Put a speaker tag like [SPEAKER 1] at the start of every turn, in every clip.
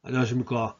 [SPEAKER 1] 안녕하십니까.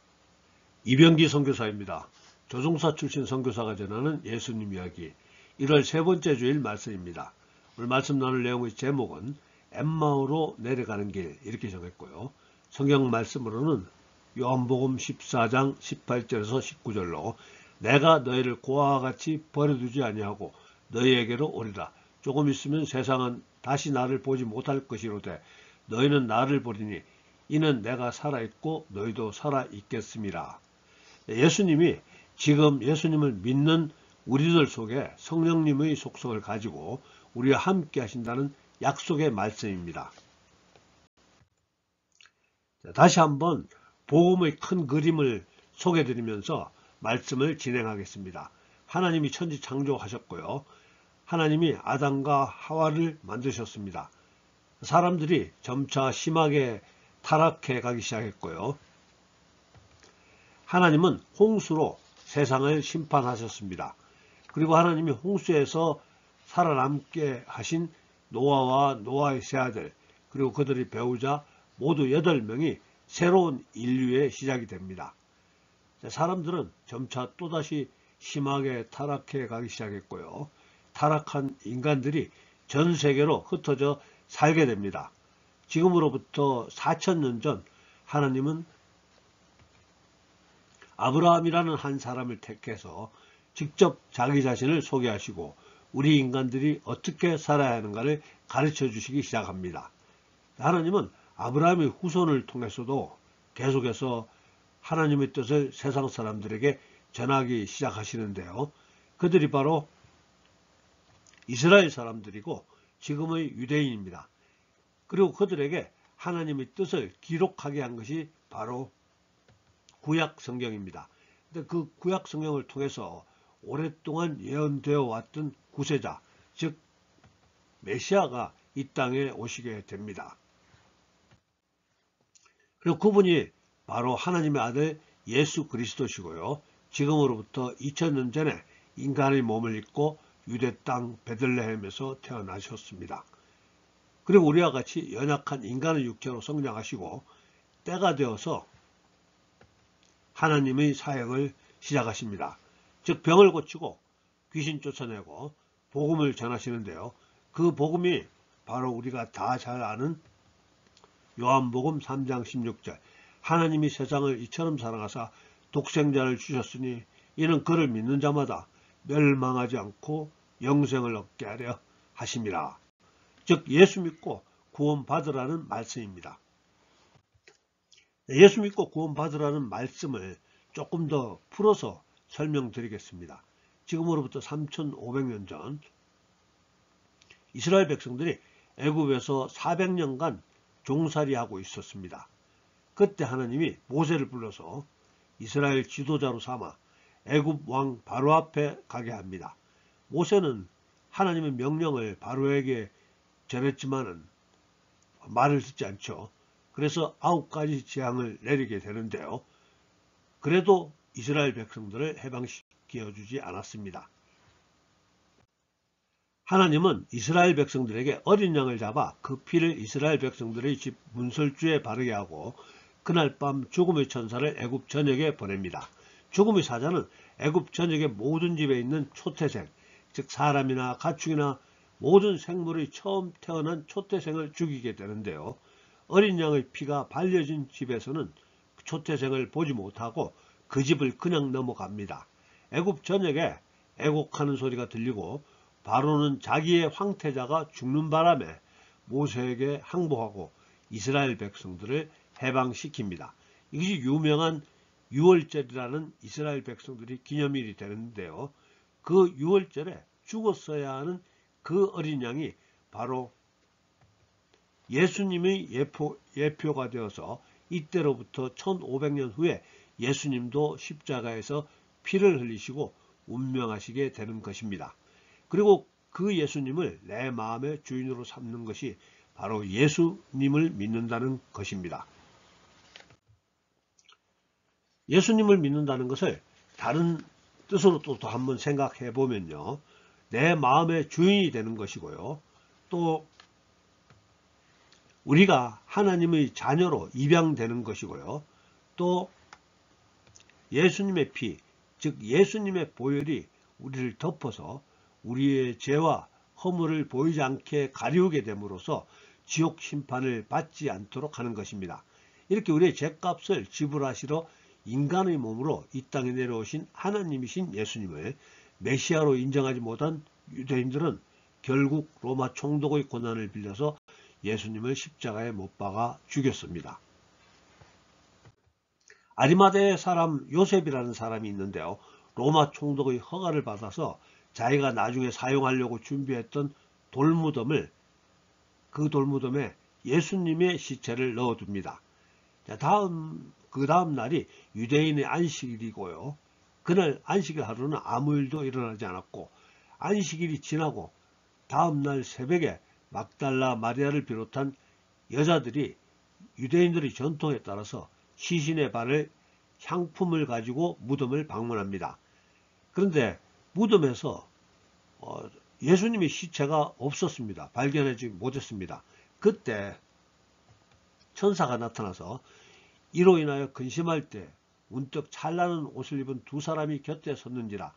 [SPEAKER 1] 이병기 선교사입니다. 조종사 출신 선교사가 전하는 예수님 이야기 1월 세 번째 주일 말씀입니다. 오늘 말씀 나눌 내용의 제목은 엠마오로 내려가는 길 이렇게 정했고요. 성경 말씀으로는 요한복음 14장 18절에서 19절로 내가 너희를 고아와 같이 버려두지 아니하고 너희에게로 오리라. 조금 있으면 세상은 다시 나를 보지 못할 것이로되 너희는 나를 보리니 이는 내가 살아있고 너희도 살아있겠음이라. 예수님이 지금 예수님을 믿는 우리들 속에 성령님의 속성을 가지고 우리와 함께 하신다는 약속의 말씀입니다. 다시 한번 복음의 큰 그림을 소개해드리면서 말씀을 진행하겠습니다. 하나님이 천지 창조하셨고요. 하나님이 아담과 하와를 만드셨습니다. 사람들이 점차 심하게 타락해 가기 시작했고요. 하나님은 홍수로 세상을 심판하셨습니다. 그리고 하나님이 홍수에서 살아남게 하신 노아와 노아의 세 아들 그리고 그들의 배우자 모두 8명이 새로운 인류의 시작이 됩니다. 사람들은 점차 또다시 심하게 타락해 가기 시작했고요. 타락한 인간들이 전 세계로 흩어져 살게 됩니다. 지금으로부터 4000년 전 하나님은 아브라함이라는 한 사람을 택해서 직접 자기 자신을 소개하시고 우리 인간들이 어떻게 살아야 하는가를 가르쳐 주시기 시작합니다. 하나님은 아브라함의 후손을 통해서도 계속해서 하나님의 뜻을 세상 사람들에게 전하기 시작하시는데요. 그들이 바로 이스라엘 사람들이고 지금의 유대인입니다. 그리고 그들에게 하나님의 뜻을 기록하게 한 것이 바로 구약 성경입니다. 근데 그 구약 성경을 통해서 오랫동안 예언되어 왔던 구세자, 즉 메시아가 이 땅에 오시게 됩니다. 그리고 그분이 바로 하나님의 아들 예수 그리스도시고요. 지금으로부터 2000년 전에 인간의 몸을 입고 유대 땅 베들레헴에서 태어나셨습니다. 그리고 우리와 같이 연약한 인간의 육체로 성장하시고 때가 되어서 하나님의 사역을 시작하십니다. 즉 병을 고치고 귀신 쫓아내고 복음을 전하시는데요. 그 복음이 바로 우리가 다 잘 아는 요한복음 3장 16절 하나님이 세상을 이처럼 사랑하사 독생자를 주셨으니 이는 그를 믿는 자마다 멸망하지 않고 영생을 얻게 하려 하심이라. 즉 예수 믿고 구원 받으라는 말씀입니다. 예수 믿고 구원 받으라는 말씀을 조금 더 풀어서 설명드리겠습니다. 지금으로부터 3500년 전 이스라엘 백성들이 애굽에서 400년간 종살이하고 있었습니다. 그때 하나님이 모세를 불러서 이스라엘 지도자로 삼아 애굽 왕 바로 앞에 가게 합니다. 모세는 하나님의 명령을 바로에게 전했지만은 말을 듣지 않죠. 그래서 9가지 재앙을 내리게 되는데요. 그래도 이스라엘 백성들을 해방시켜 주지 않았습니다. 하나님은 이스라엘 백성들에게 어린 양을 잡아 그 피를 이스라엘 백성들의 집 문설주에 바르게 하고 그날 밤 죽음의 천사를 애굽 전역에 보냅니다. 죽음의 사자는 애굽 전역의 모든 집에 있는 초태생, 즉 사람이나 가축이나 모든 생물의 처음 태어난 초태생을 죽이게 되는데요. 어린 양의 피가 발려진 집에서는 초태생을 보지 못하고 그 집을 그냥 넘어갑니다. 애굽 전역에 애곡하는 소리가 들리고 바로는 자기의 황태자가 죽는 바람에 모세에게 항복하고 이스라엘 백성들을 해방시킵니다. 이것이 유명한 유월절이라는 이스라엘 백성들이 기념일이 되는데요. 그 유월절에 죽었어야 하는 그 어린 양이 바로 예수님의 예표가 되어서 이때로부터 1500년 후에 예수님도 십자가에서 피를 흘리시고 운명하시게 되는 것입니다. 그리고 그 예수님을 내 마음의 주인으로 삼는 것이 바로 예수님을 믿는다는 것입니다. 예수님을 믿는다는 것을 다른 뜻으로 또 한번 생각해 보면요. 내 마음의 주인이 되는 것이고요. 또 우리가 하나님의 자녀로 입양되는 것이고요. 또 예수님의 피, 즉 예수님의 보혈이 우리를 덮어서 우리의 죄와 허물을 보이지 않게 가리우게 됨으로써 지옥 심판을 받지 않도록 하는 것입니다. 이렇게 우리의 죄값을 지불하시러 인간의 몸으로 이 땅에 내려오신 하나님이신 예수님을 메시아로 인정하지 못한 유대인들은 결국 로마 총독의 권한을 빌려서 예수님을 십자가에 못 박아 죽였습니다. 아리마대 사람 요셉이라는 사람이 있는데요. 로마 총독의 허가를 받아서 자기가 나중에 사용하려고 준비했던 돌무덤을 그 돌무덤에 예수님의 시체를 넣어둡니다. 그 다음 날이 유대인의 안식일이고요. 그날 안식일 하루는 아무 일도 일어나지 않았고 안식일이 지나고 다음 날 새벽에 막달라 마리아를 비롯한 여자들이 유대인들의 전통에 따라서 시신의 발을 향품을 가지고 무덤을 방문합니다. 그런데 무덤에서 예수님의 시체가 없었습니다. 발견하지 못했습니다. 그때 천사가 나타나서 이로 인하여 근심할 때 문득 찬란한 옷을 입은 두 사람이 곁에 섰는지라.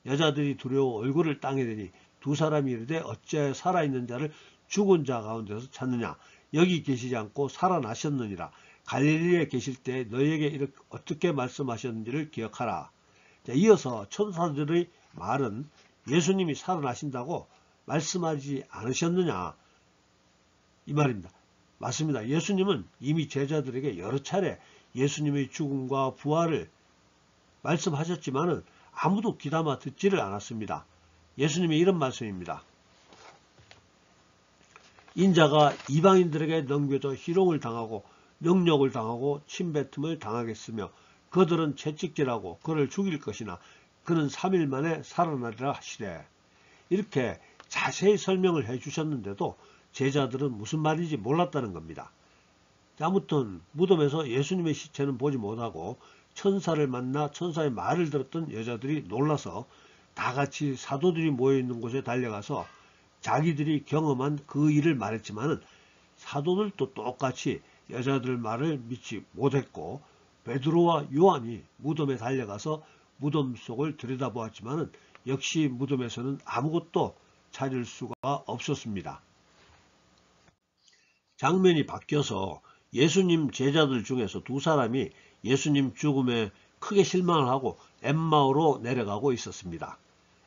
[SPEAKER 1] 여자들이 두려워 얼굴을 땅에 대니 두 사람이 이르되 어찌하여 살아있는 자를 죽은 자 가운데서 찾느냐. 여기 계시지 않고 살아나셨느니라. 갈릴리에 계실 때 너희에게 이렇게 어떻게 말씀하셨는지를 기억하라. 이어서 천사들의 말은 예수님이 살아나신다고 말씀하지 않으셨느냐 이 말입니다. 맞습니다. 예수님은 이미 제자들에게 여러 차례 예수님의 죽음과 부활을 말씀하셨지만 아무도 귀담아 듣지를 않았습니다. 예수님이 이런 말씀입니다. 인자가 이방인들에게 넘겨져 희롱을 당하고 능욕을 당하고 침뱉음을 당하겠으며 그들은 채찍질하고 그를 죽일 것이나 그는 3일 만에 살아나리라 하시되. 이렇게 자세히 설명을 해 주셨는데도 제자들은 무슨 말인지 몰랐다는 겁니다. 아무튼 무덤에서 예수님의 시체는 보지 못하고 천사를 만나 천사의 말을 들었던 여자들이 놀라서 다같이 사도들이 모여있는 곳에 달려가서 자기들이 경험한 그 일을 말했지만 사도들도 똑같이 여자들 말을 믿지 못했고 베드로와 요한이 무덤에 달려가서 무덤 속을 들여다보았지만 역시 무덤에서는 아무것도 찾을 수가 없었습니다. 장면이 바뀌어서 예수님 제자들 중에서 두 사람이 예수님 죽음에 크게 실망을 하고 엠마오로 내려가고 있었습니다.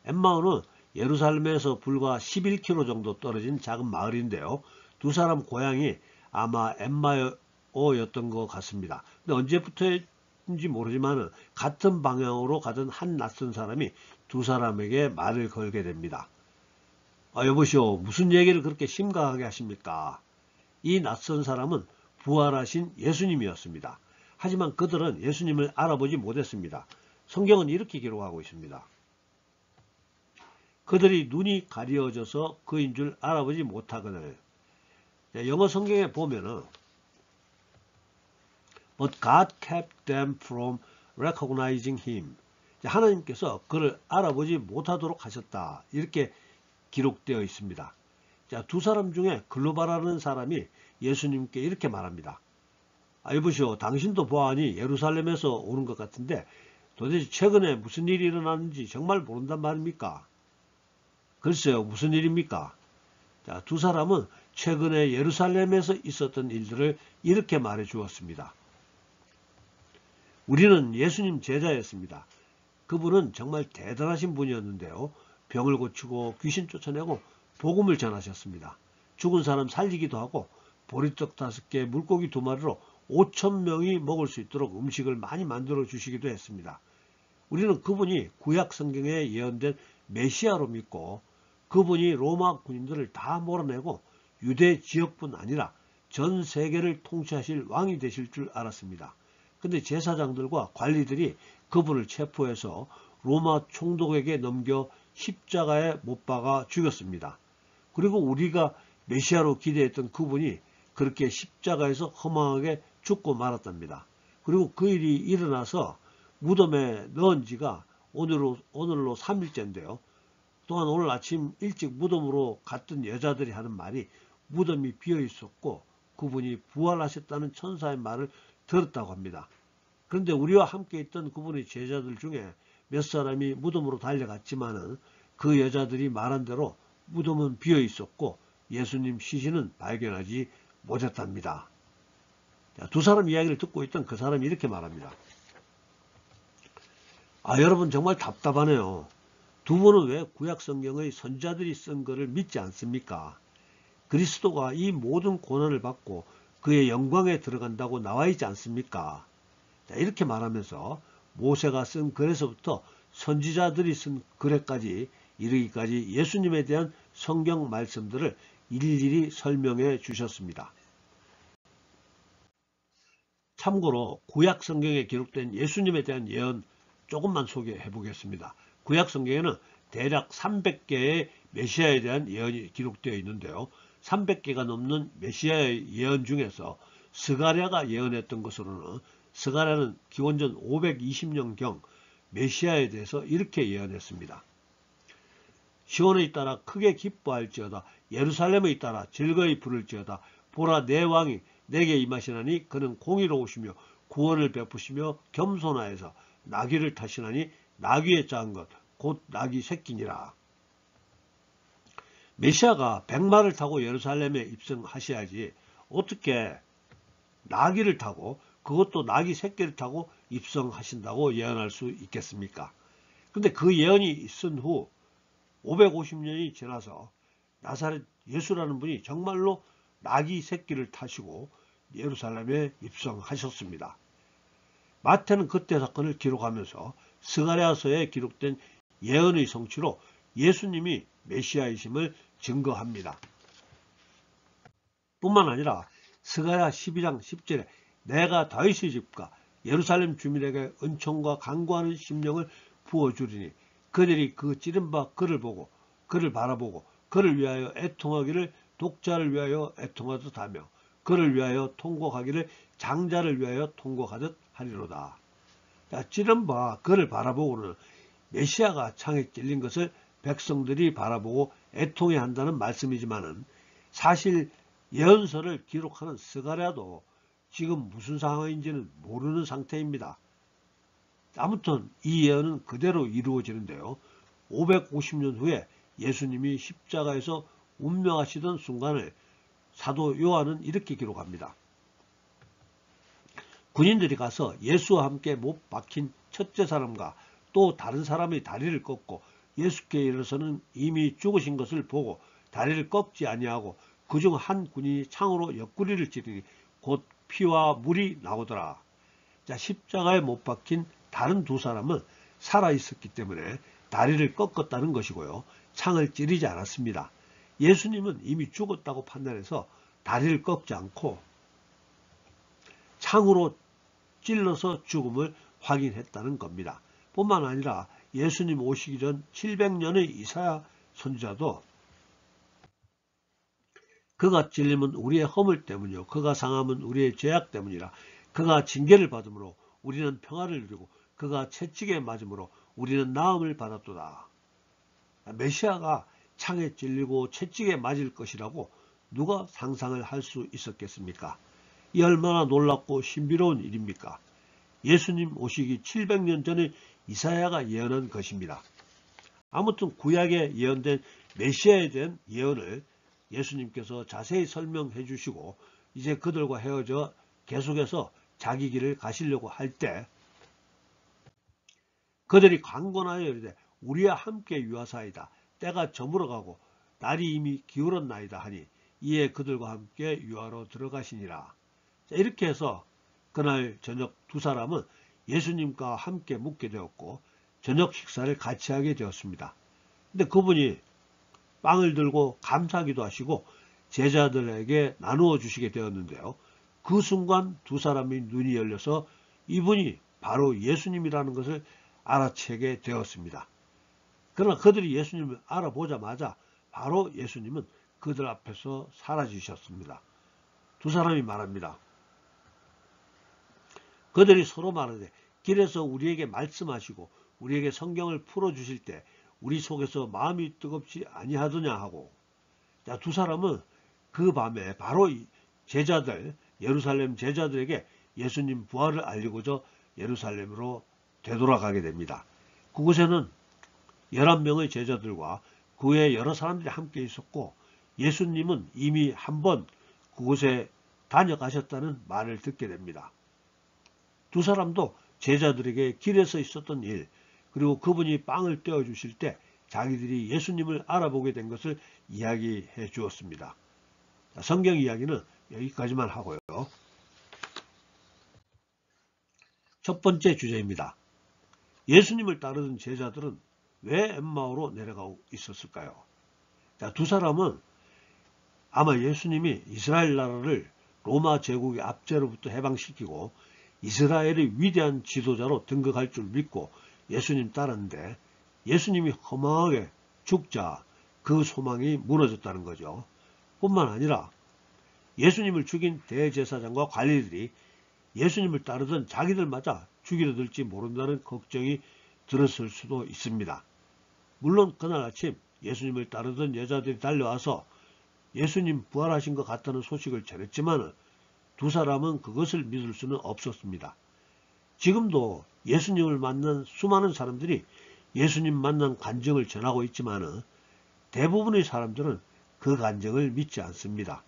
[SPEAKER 1] 엠마오는 예루살렘에서 불과 11km 정도 떨어진 작은 마을인데요. 두 사람 고향이 아마 엠마오였던 것 같습니다. 근데 언제부터인지 모르지만 같은 방향으로 가던 한 낯선 사람이 두 사람에게 말을 걸게 됩니다. 여보시오, 무슨 얘기를 그렇게 심각하게 하십니까? 이 낯선 사람은 부활하신 예수님이었습니다. 하지만 그들은 예수님을 알아보지 못했습니다. 성경은 이렇게 기록하고 있습니다. 그들이 눈이 가려져서 그인 줄 알아보지 못하거늘. 영어 성경에 보면은 But God kept them from recognizing him. 하나님께서 그를 알아보지 못하도록 하셨다. 이렇게 기록되어 있습니다. 두 사람 중에 글로바라는 사람이 예수님께 이렇게 말합니다. 여보시오, 당신도 보아하니 예루살렘에서 오는 것 같은데 도대체 최근에 무슨 일이 일어났는지 정말 모른단 말입니까? 글쎄요, 무슨 일입니까? 두 사람은 최근에 예루살렘에서 있었던 일들을 이렇게 말해 주었습니다. 우리는 예수님 제자였습니다. 그분은 정말 대단하신 분이었는데요. 병을 고치고 귀신 쫓아내고 복음을 전하셨습니다. 죽은 사람 살리기도 하고 보리떡 5개, 물고기 2마리로 5,000명이 먹을 수 있도록 음식을 많이 만들어 주시기도 했습니다. 우리는 그분이 구약 성경에 예언된 메시아로 믿고 그분이 로마 군인들을 다 몰아내고 유대 지역뿐 아니라 전 세계를 통치하실 왕이 되실 줄 알았습니다. 근데 제사장들과 관리들이 그분을 체포해서 로마 총독에게 넘겨 십자가에 못 박아 죽였습니다. 그리고 우리가 메시아로 기대했던 그분이 그렇게 십자가에서 허망하게 죽고 말았답니다. 그리고 그 일이 일어나서 무덤에 넣은 지가 오늘로 3일째인데요. 또한 오늘 아침 일찍 무덤으로 갔던 여자들이 하는 말이 무덤이 비어 있었고 그분이 부활하셨다는 천사의 말을 들었다고 합니다. 그런데 우리와 함께 있던 그분의 제자들 중에 몇 사람이 무덤으로 달려갔지만은 그 여자들이 말한 대로 무덤은 비어 있었고 예수님 시신은 발견하지 못했답니다. 두 사람 이야기를 듣고 있던 그 사람이 이렇게 말합니다. 여러분 정말 답답하네요. 두 분은 왜 구약성경의 선지자들이 쓴 것을 믿지 않습니까? 그리스도가 이 모든 고난을 받고 그의 영광에 들어간다고 나와 있지 않습니까? 이렇게 말하면서 모세가 쓴 글에서부터 선지자들이 쓴 글에까지 이르기까지 예수님에 대한 성경 말씀들을 일일이 설명해 주셨습니다. 참고로 구약 성경에 기록된 예수님에 대한 예언 조금만 소개해 보겠습니다. 구약 성경에는 대략 300개의 메시아에 대한 예언이 기록되어 있는데요. 300개가 넘는 메시아의 예언 중에서 스가랴가 예언했던 것으로는 스가랴는 기원전 520년경 메시아에 대해서 이렇게 예언했습니다. 시온에 따라 크게 기뻐할지어다. 예루살렘에 따라 즐거이 부를지어다. 보라 내 왕이 내게 임하시나니 그는 공의로우시며 구원을 베푸시며 겸손하여서 나귀를 타시나니 나귀의 작은 것 곧 나귀 새끼니라. 메시아가 백마를 타고 예루살렘에 입성하셔야지 어떻게 나귀를 타고 그것도 나귀 새끼를 타고 입성하신다고 예언할 수 있겠습니까? 근데 그 예언이 있은 후 550년이 지나서 나사렛 예수라는 분이 정말로 나귀 새끼를 타시고 예루살렘에 입성하셨습니다. 마태는 그때 사건을 기록하면서 스가랴서에 기록된 예언의 성취로 예수님이 메시아이심을 증거합니다. 뿐만 아니라 스가랴 12장 10절에 내가 다윗의 집과 예루살렘 주민에게 은총과 간구하는 심령을 부어주리니 그들이 그 찌른 바 그를 보고 그를 바라보고 그를 위하여 애통하기를 독자를 위하여 애통하듯 하며 그를 위하여 통곡하기를 장자를 위하여 통곡하듯 하리로다. 찌른 바 그를 바라보고는 메시아가 창에 찔린 것을 백성들이 바라보고 애통해 한다는 말씀이지만은 사실 예언서를 기록하는 스가랴도 지금 무슨 상황인지는 모르는 상태입니다. 아무튼 이 예언은 그대로 이루어지는데요. 550년 후에 예수님이 십자가에서 운명하시던 순간을 사도 요한은 이렇게 기록합니다. 군인들이 가서 예수와 함께 못 박힌 첫째 사람과 또 다른 사람의 다리를 꺾고 예수께 이르러서는 이미 죽으신 것을 보고 다리를 꺾지 아니하고 그중 한 군인이 창으로 옆구리를 찌르니 곧 피와 물이 나오더라. 자, 십자가에 못 박힌 다른 두 사람은 살아있었기 때문에 다리를 꺾었다는 것이고요. 창을 찌르지 않았습니다. 예수님은 이미 죽었다고 판단해서 다리를 꺾지 않고 창으로 찔러서 죽음을 확인했다는 겁니다. 뿐만 아니라 예수님 오시기 전 700년의 이사야 선지자도 그가 찔림은 우리의 허물 때문이요 그가 상함은 우리의 죄악 때문이라. 그가 징계를 받음으로 우리는 평화를 누리고 그가 채찍에 맞음으로 우리는 나음을 받았도다. 메시아가 창에 찔리고 채찍에 맞을 것이라고 누가 상상을 할 수 있었겠습니까? 이 얼마나 놀랍고 신비로운 일입니까? 예수님 오시기 700년 전에 이사야가 예언한 것입니다. 아무튼 구약에 예언된 메시아에 대한 예언을 예수님께서 자세히 설명해 주시고 이제 그들과 헤어져 계속해서 자기 길을 가시려고 할 때 그들이 강권하여 이르되 우리와 함께 유하사이다. 때가 저물어가고 날이 이미 기울었나이다 하니 이에 그들과 함께 유하로 들어가시니라. 자, 이렇게 해서 그날 저녁 두 사람은 예수님과 함께 묵게 되었고 저녁 식사를 같이 하게 되었습니다. 근데 그분이 빵을 들고 감사기도 하시고 제자들에게 나누어 주시게 되었는데요. 그 순간 두 사람의 눈이 열려서 이분이 바로 예수님이라는 것을 알아채게 되었습니다. 그러나 그들이 예수님을 알아보자마자 바로 예수님은 그들 앞에서 사라지셨습니다. 두 사람이 말합니다. 그들이 서로 말하되 길에서 우리에게 말씀하시고 우리에게 성경을 풀어주실 때 우리 속에서 마음이 뜨겁지 아니하더냐 하고. 자, 두 사람은 그 밤에 바로 제자들 예루살렘 제자들에게 예수님 부활을 알리고자 예루살렘으로 되돌아가게 됩니다. 그곳에는 11명의 제자들과 그 외에 여러 사람들이 함께 있었고 예수님은 이미 한번 그곳에 다녀가셨다는 말을 듣게 됩니다. 두 사람도 제자들에게 길에서 있었던 일, 그리고 그분이 빵을 떼어주실 때 자기들이 예수님을 알아보게 된 것을 이야기해 주었습니다. 성경 이야기는 여기까지만 하고요. 첫 번째 주제입니다. 예수님을 따르던 제자들은 왜 엠마오로 내려가고 있었을까요? 두 사람은 아마 예수님이 이스라엘 나라를 로마 제국의 압제로부터 해방시키고 이스라엘의 위대한 지도자로 등극할 줄 믿고 예수님 따랐는데 예수님이 허망하게 죽자 그 소망이 무너졌다는 거죠. 뿐만 아니라 예수님을 죽인 대제사장과 관리들이 예수님을 따르던 자기들마저 죽이려 들지 모른다는 걱정이 들었을 수도 있습니다. 물론 그날 아침 예수님을 따르던 여자들이 달려와서 예수님 부활하신 것 같다는 소식을 전했지만 두 사람은 그것을 믿을 수는 없었습니다. 지금도 예수님을 만난 수많은 사람들이 예수님 만난 간증을 전하고 있지만 대부분의 사람들은 그 간증을 믿지 않습니다.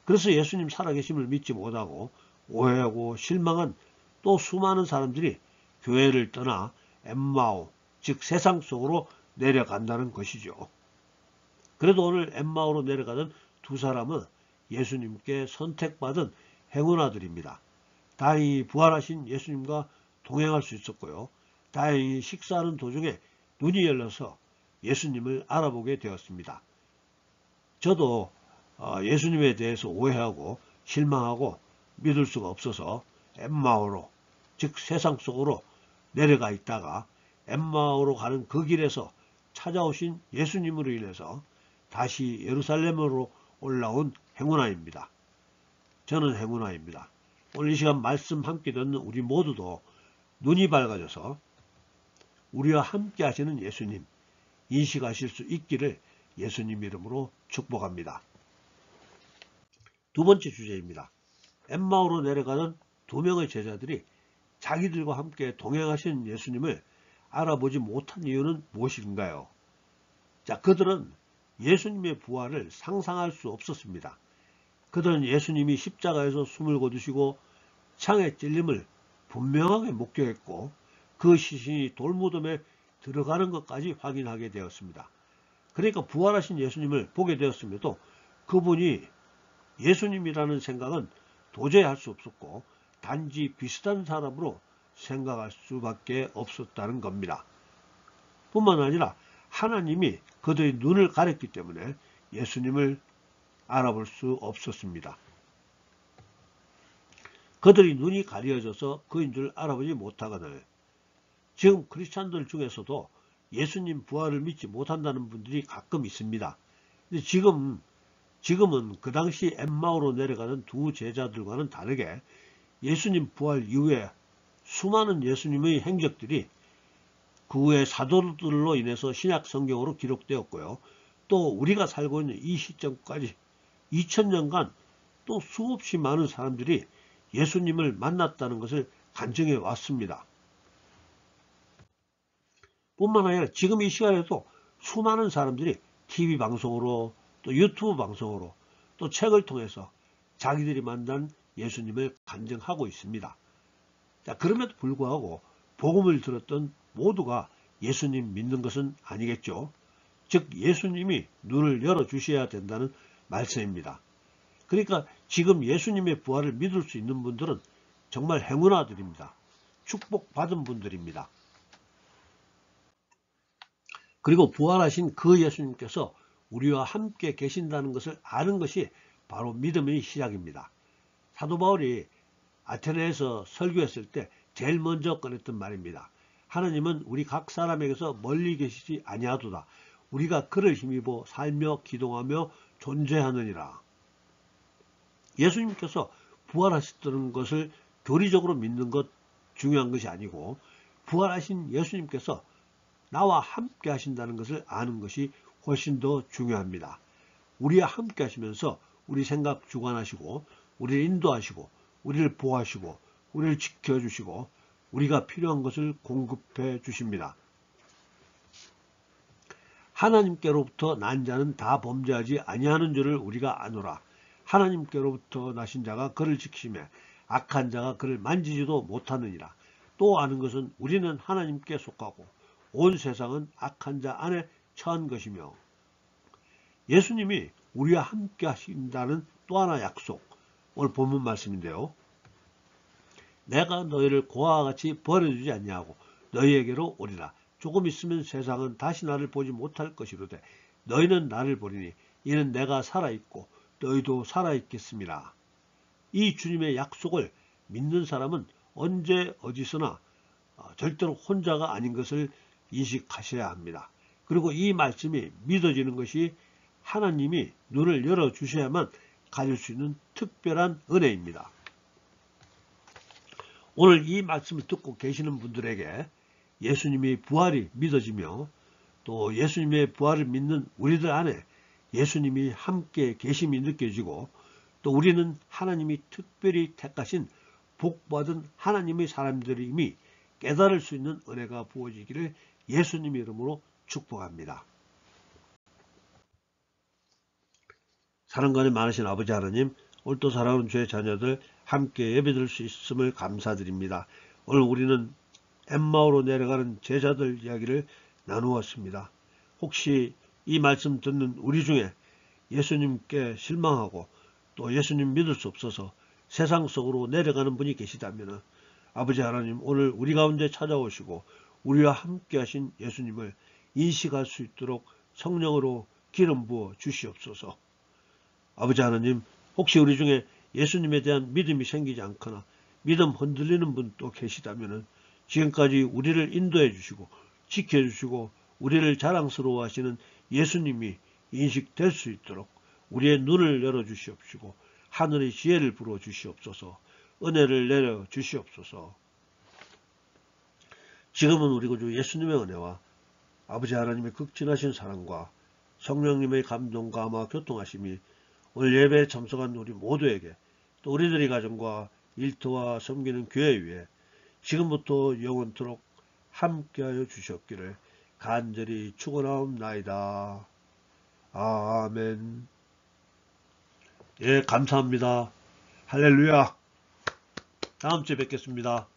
[SPEAKER 1] 그래서 예수님 살아계심을 믿지 못하고 오해하고 실망한 또 수많은 사람들이 교회를 떠나 엠마오, 즉 세상 속으로 내려간다는 것이죠. 그래도 오늘 엠마오로 내려가던 두 사람은 예수님께 선택받은 행운아들입니다. 다행히 부활하신 예수님과 동행할 수 있었고요. 다행히 식사하는 도중에 눈이 열려서 예수님을 알아보게 되었습니다. 저도 예수님에 대해서 오해하고 실망하고 믿을 수가 없어서 엠마오로, 즉 세상 속으로 내려가 있다가 엠마오로 가는 그 길에서 찾아오신 예수님으로 인해서 다시 예루살렘으로 올라온 행운아입니다. 저는 행운아입니다. 오늘 이 시간 말씀 함께 듣는 우리 모두도 눈이 밝아져서 우리와 함께 하시는 예수님 인식하실 수 있기를 예수님 이름으로 축복합니다. 두 번째 주제입니다. 엠마오로 내려가는 두 명의 제자들이 자기들과 함께 동행하신 예수님을 알아보지 못한 이유는 무엇인가요? 그들은 예수님의 부활을 상상할 수 없었습니다. 그들은 예수님이 십자가에서 숨을 거두시고 창에 찔림을 분명하게 목격했고 그 시신이 돌무덤에 들어가는 것까지 확인하게 되었습니다. 그러니까 부활하신 예수님을 보게 되었음에도 그분이 예수님이라는 생각은 도저히 할 수 없었고 단지 비슷한 사람으로 생각할 수밖에 없었다는 겁니다. 뿐만 아니라 하나님이 그들의 눈을 가렸기 때문에 예수님을 알아볼 수 없었습니다. 그들이 눈이 가려져서 그인 줄 알아보지 못하거늘 지금 크리스찬들 중에서도 예수님 부활을 믿지 못한다는 분들이 가끔 있습니다. 근데 지금은 그 당시 엠마오로 내려가는 두 제자들과는 다르게 예수님 부활 이후에 수많은 예수님의 행적들이 그 후에 사도들로 인해서 신약 성경으로 기록되었고요. 또 우리가 살고 있는 이 시점까지 2000년간 또 수없이 많은 사람들이 예수님을 만났다는 것을 간증해 왔습니다. 뿐만 아니라 지금 이 시간에도 수많은 사람들이 TV 방송으로 또 유튜브 방송으로 또 책을 통해서 자기들이 만난 예수님을 간증하고 있습니다. 그럼에도 불구하고 복음을 들었던 모두가 예수님 믿는 것은 아니겠죠. 즉 예수님이 눈을 열어주셔야 된다는 말씀입니다. 그러니까 지금 예수님의 부활을 믿을 수 있는 분들은 정말 행운아들입니다. 축복받은 분들입니다. 그리고 부활하신 그 예수님께서 우리와 함께 계신다는 것을 아는 것이 바로 믿음의 시작입니다. 사도 바울이 아테네에서 설교했을 때 제일 먼저 꺼냈던 말입니다. 하나님은 우리 각 사람에게서 멀리 계시지 아니하도다. 우리가 그를 힘입어 살며 기도하며 존재하느니라. 예수님께서 부활하셨다는 것을 교리적으로 믿는 것 중요한 것이 아니고 부활하신 예수님께서 나와 함께 하신다는 것을 아는 것이 훨씬 더 중요합니다. 우리와 함께 하시면서 우리 생각 주관하시고 우리를 인도하시고 우리를 보호하시고 우리를 지켜주시고 우리가 필요한 것을 공급해 주십니다. 하나님께로부터 난 자는 다 범죄하지 아니하는 줄을 우리가 아노라. 하나님께로부터 나신 자가 그를 지키시며 악한 자가 그를 만지지도 못하느니라. 또 아는 것은 우리는 하나님께 속하고 온 세상은 악한 자 안에 처한 것이며, 예수님이 우리와 함께 하신다는 또 하나 약속, 오늘 본문 말씀인데요. 내가 너희를 고아와 같이 버려두지 아니하고 너희에게로 오리라. 조금 있으면 세상은 다시 나를 보지 못할 것이로되 너희는 나를 보리니 이는 내가 살아있고 너희도 살아있겠습니다. 이 주님의 약속을 믿는 사람은 언제 어디서나 절대로 혼자가 아닌 것을 인식하셔야 합니다. 그리고 이 말씀이 믿어지는 것이 하나님이 눈을 열어주셔야만 가질 수 있는 특별한 은혜입니다. 오늘 이 말씀을 듣고 계시는 분들에게 예수님의 부활이 믿어지며 또 예수님의 부활을 믿는 우리들 안에 예수님이 함께 계심이 느껴지고 또 우리는 하나님이 특별히 택하신 복받은 하나님의 사람들임이 깨달을 수 있는 은혜가 부어지기를 예수님의 이름으로 축복합니다. 사랑관이 많으신 아버지 하나님, 오늘도 사랑하는 주의 자녀들 함께 예배드릴 수 있음을 감사드립니다. 오늘 우리는 엠마오로 내려가는 제자들 이야기를 나누었습니다. 혹시 이 말씀 듣는 우리 중에 예수님께 실망하고 또 예수님 믿을 수 없어서 세상 속으로 내려가는 분이 계시다면 아버지 하나님, 오늘 우리 가운데 찾아오시고 우리와 함께 하신 예수님을 인식할 수 있도록 성령으로 기름 부어 주시옵소서. 아버지 하나님, 혹시 우리 중에 예수님에 대한 믿음이 생기지 않거나 믿음 흔들리는 분 또 계시다면 지금까지 우리를 인도해 주시고 지켜주시고 우리를 자랑스러워 하시는 예수님이 인식될 수 있도록 우리의 눈을 열어 주시옵시고 하늘의 지혜를 불어 주시옵소서. 은혜를 내려 주시옵소서. 지금은 우리 구주 예수님의 은혜와 아버지 하나님의 극진하신 사랑과 성령님의 감동과 아마 교통하심이 오늘 예배에 참석한 우리 모두에게 또 우리들의 가정과 일터와 섬기는 교회 위에 지금부터 영원토록 함께하여 주셨기를 간절히 축원하옵나이다. 아멘. 예, 감사합니다. 할렐루야. 다음 주에 뵙겠습니다.